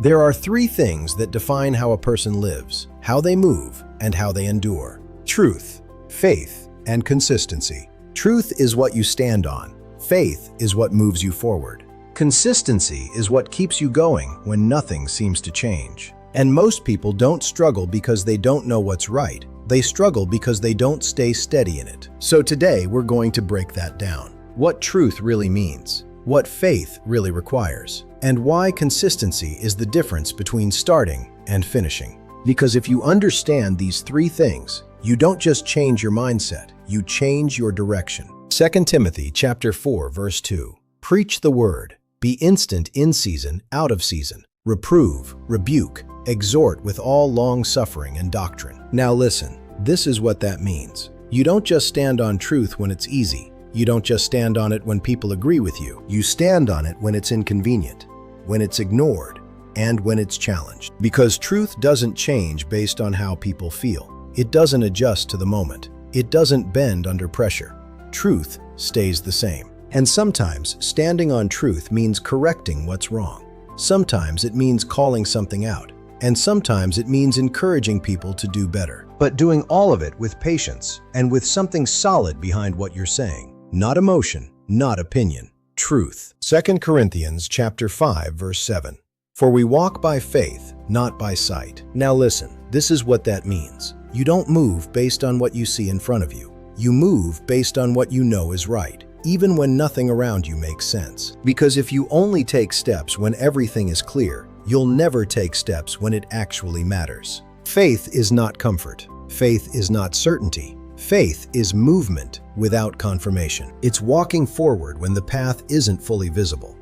There are three things that define how a person lives, how they move, and how they endure: truth, faith, and consistency. Truth is what you stand on. Faith is what moves you forward. Consistency is what keeps you going when nothing seems to change. And most people don't struggle because they don't know what's right. They struggle because they don't stay steady in it. So today we're going to break that down. What truth really means, what faith really requires, and why consistency is the difference between starting and finishing. Because if you understand these three things, you don't just change your mindset, you change your direction. 2 Timothy chapter 4, verse 2. Preach the word. Be instant in season, out of season. Reprove, rebuke, exhort with all long-suffering and doctrine. Now listen, this is what that means. You don't just stand on truth when it's easy. You don't just stand on it when people agree with you. You stand on it when it's inconvenient, when it's ignored, and when it's challenged. Because truth doesn't change based on how people feel. It doesn't adjust to the moment. It doesn't bend under pressure. Truth stays the same. And sometimes standing on truth means correcting what's wrong. Sometimes it means calling something out. And sometimes it means encouraging people to do better. But doing all of it with patience and with something solid behind what you're saying. Not emotion, not opinion. Truth. 2 Corinthians chapter 5, verse 7. For we walk by faith, not by sight. Now listen, this is what that means. You don't move based on what you see in front of you. You move based on what you know is right, even when nothing around you makes sense. Because if you only take steps when everything is clear, you'll never take steps when it actually matters. Faith is not comfort. Faith is not certainty. Faith is movement without confirmation. It's walking forward when the path isn't fully visible.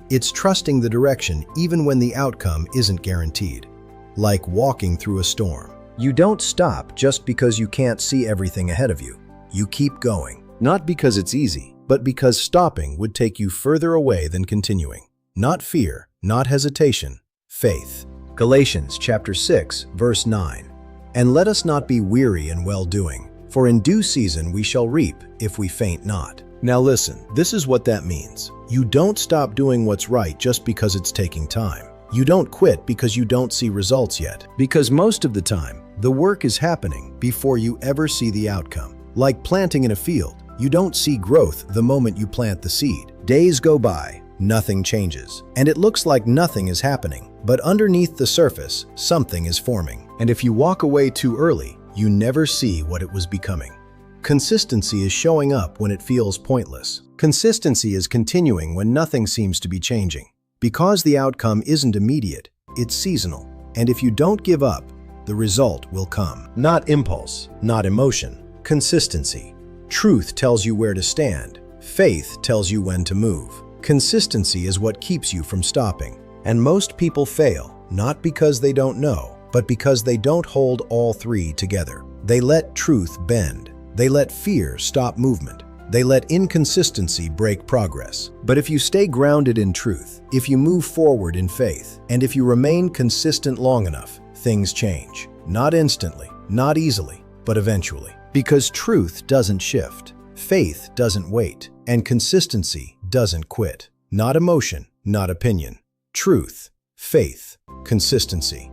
It's trusting the direction even when the outcome isn't guaranteed. Like walking through a storm. You don't stop just because you can't see everything ahead of you. You keep going. Not because it's easy, but because stopping would take you further away than continuing. Not fear, not hesitation, faith. Galatians chapter 6, verse 9. And let us not be weary in well-doing, for in due season we shall reap if we faint not. Now listen, this is what that means. You don't stop doing what's right just because it's taking time. You don't quit because you don't see results yet. Because most of the time, the work is happening before you ever see the outcome. Like planting in a field, you don't see growth the moment you plant the seed. Days go by, nothing changes, and it looks like nothing is happening. But underneath the surface, something is forming. And if you walk away too early, you never see what it was becoming. Consistency is showing up when it feels pointless. Consistency is continuing when nothing seems to be changing. Because the outcome isn't immediate, it's seasonal. And if you don't give up, the result will come. Not impulse, not emotion. Consistency. Truth tells you where to stand. Faith tells you when to move. Consistency is what keeps you from stopping. And most people fail, not because they don't know, but because they don't hold all three together. They let truth bend. They let fear stop movement. They let inconsistency break progress. But if you stay grounded in truth, if you move forward in faith, and if you remain consistent long enough, things change. Not instantly, not easily, but eventually. Because truth doesn't shift, faith doesn't wait, and consistency doesn't quit. Not emotion, not opinion. Truth, faith, consistency.